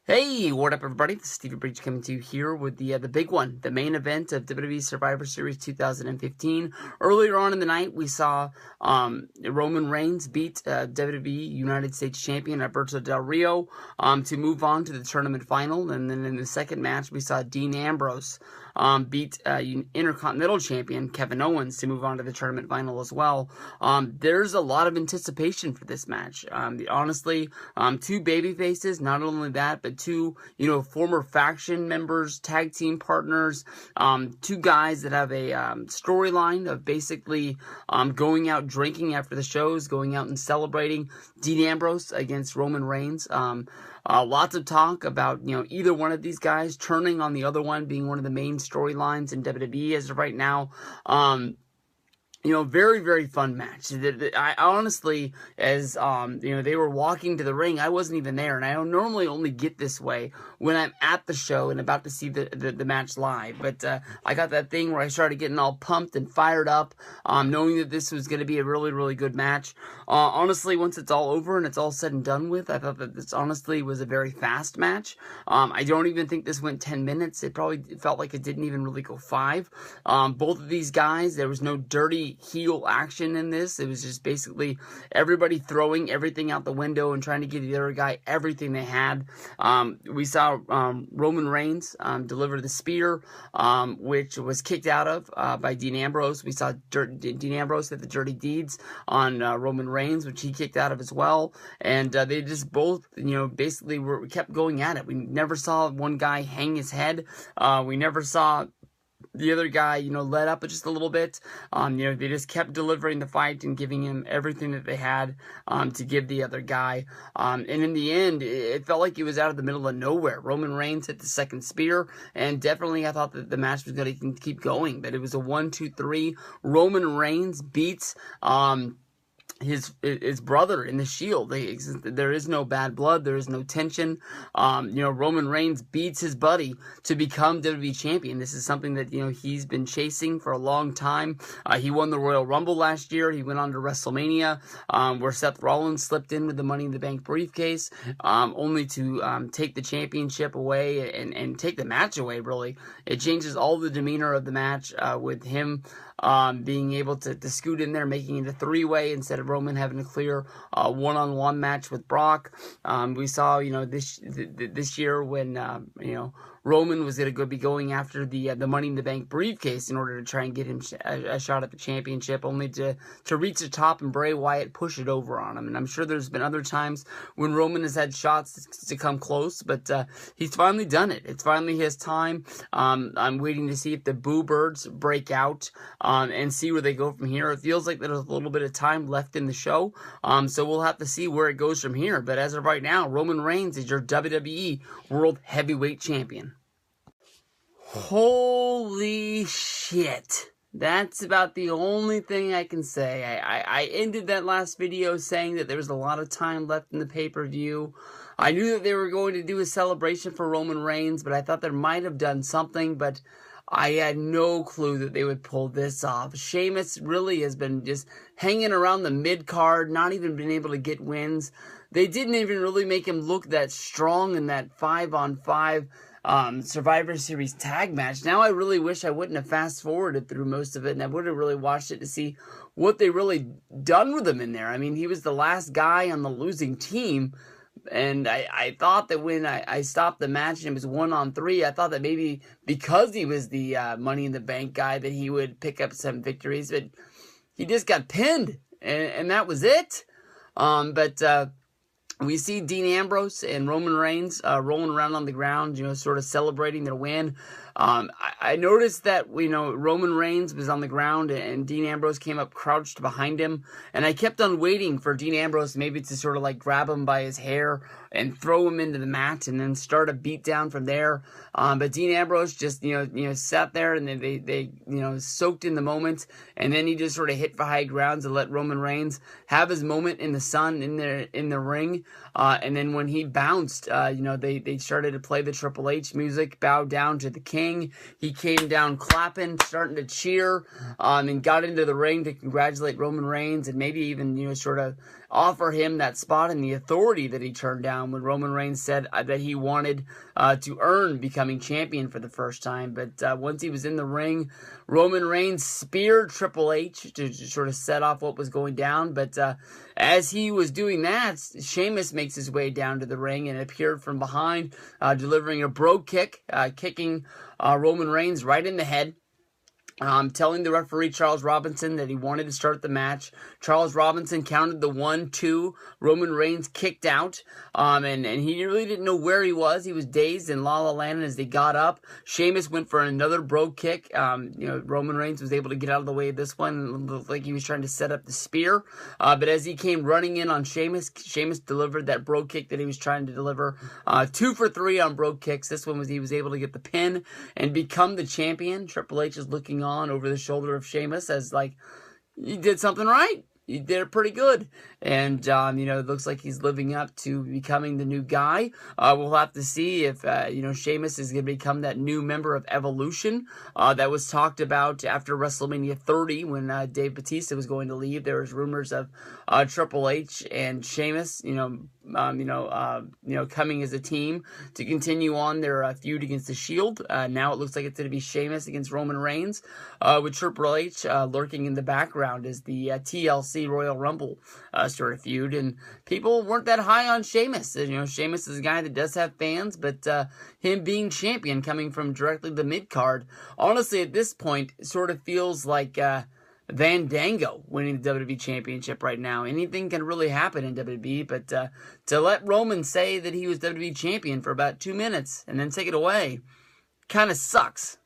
Hey, what up, everybody? This is Stevie Breach coming to you here with the big one, the main event of WWE Survivor Series 2015. Earlier on in the night, we saw Roman Reigns beat WWE United States Champion Alberto Del Rio to move on to the tournament final. And then in the second match, we saw Dean Ambrose beat Intercontinental Champion Kevin Owens to move on to the tournament final as well. There's a lot of anticipation for this match. Honestly, two baby faces, not only that, but two, former faction members, tag team partners, two guys that have a storyline of basically going out drinking after the shows, going out and celebrating. Dean Ambrose against Roman Reigns. Lots of talk about, either one of these guys turning on the other one, being one of the main storylines in WWE as of right now. Very, very fun match. I honestly, as, they were walking to the ring, I wasn't even there, and I don't normally only get this way when I'm at the show and about to see the match live, but, I got that thing where I started getting all pumped and fired up, knowing that this was going to be a really, really good match. Honestly, once it's all over and it's all said and done with, I thought that this honestly was a very fast match. I don't even think this went 10 minutes. It probably felt like it didn't even really go 5. Both of these guys, there was no dirty heel action in this. It was just basically everybody throwing everything out the window and trying to give the other guy everything they had. We saw Roman Reigns deliver the spear, which was kicked out of by Dean Ambrose. We saw Dean Ambrose hit the dirty deeds on Roman Reigns, which he kicked out of as well. And they just both, basically kept going at it. We never saw one guy hang his head. We never saw the other guy, let up just a little bit. They just kept delivering the fight and giving him everything that they had to give the other guy. And in the end, it felt like he was out of the middle of nowhere. Roman Reigns hit the second spear, and definitely I thought that the match was going to keep going. But it was a 1-2-3. Roman Reigns beats his brother in the Shield. There is no bad blood. There is no tension. Roman Reigns beats his buddy to become WWE champion. This is something that, he's been chasing for a long time. He won the Royal Rumble last year. He went on to WrestleMania, where Seth Rollins slipped in with the Money in the Bank briefcase, only to take the championship away and take the match away, really. It changes all the demeanor of the match with him being able to scoot in there, making it a 3-way instead of Roman having a clear one-on-one match with Brock. We saw, this year when, Roman was going to be going after the Money in the Bank briefcase in order to try and get him a shot at the championship, only to reach the top and Bray Wyatt push it over on him. And I'm sure there's been other times when Roman has had shots to come close, but he's finally done it. It's finally his time. I'm waiting to see if the Boo Birds break out and see where they go from here. It feels like there's a little bit of time left in the show, so we'll have to see where it goes from here. But as of right now, Roman Reigns is your WWE World Heavyweight Champion. Holy shit. That's about the only thing I can say. I ended that last video saying that there was a lot of time left in the pay-per-view. I knew that they were going to do a celebration for Roman Reigns, but I thought they might have done something, but I had no clue that they would pull this off. Sheamus really has been just hanging around the mid-card, not even been able to get wins. They didn't even really make him look that strong in that 5-on-5 Survivor Series tag match. Now I really wish I wouldn't have fast-forwarded through most of it, and I would have really watched it to see what they really done with him in there. I mean, he was the last guy on the losing team, and I thought that when I stopped the match and it was 1-on-3, I thought that maybe because he was the Money in the Bank guy that he would pick up some victories, but he just got pinned, and that was it. We see Dean Ambrose and Roman Reigns rolling around on the ground, sort of celebrating their win. I noticed that, Roman Reigns was on the ground and Dean Ambrose came up crouched behind him. And I kept on waiting for Dean Ambrose maybe to sort of like grab him by his hair and throw him into the mat and then start a beat down from there. But Dean Ambrose just, sat there and they soaked in the moment. And then he just sort of hit for high grounds and let Roman Reigns have his moment in the sun in the ring. And then when he bounced, they started to play the Triple H music, bowed down to the King. He came down clapping, starting to cheer, and got into the ring to congratulate Roman Reigns and maybe even, sort of offer him that spot and the authority that he turned down when Roman Reigns said that he wanted to earn becoming champion for the first time. But once he was in the ring, Roman Reigns speared Triple H to sort of set off what was going down. But as he was doing that, Sheamus makes his way down to the ring and appeared from behind, delivering a brogue kick, kicking Roman Reigns right in the head. Telling the referee, Charles Robinson, that he wanted to start the match. Charles Robinson counted the 1-2. Roman Reigns kicked out. And he really didn't know where he was. He was dazed in La La Land. And as they got up, Sheamus went for another brogue kick. Roman Reigns was able to get out of the way of this one. It looked like he was trying to set up the spear. But as he came running in on Sheamus, Sheamus delivered that brogue kick that he was trying to deliver. 2 for 3 on brogue kicks. This one he was able to get the pin and become the champion. Triple H is looking on over the shoulder of Sheamus as like, you did something right. You did it pretty good. And, it looks like he's living up to becoming the new guy. We'll have to see if, Sheamus is going to become that new member of Evolution that was talked about after WrestleMania 30 when Dave Bautista was going to leave. There was rumors of Triple H and Sheamus, coming as a team to continue on their feud against the Shield. Now it looks like it's going to be Sheamus against Roman Reigns, with Triple H lurking in the background as the TLC Royal Rumble sort of feud. And people weren't that high on Sheamus. Sheamus is a guy that does have fans, but him being champion coming from directly the mid-card, honestly, at this point, sort of feels like Vandango winning the WWE Championship right now. Anything can really happen in WWE, but to let Roman say that he was WWE Champion for about 2 minutes and then take it away kind of sucks.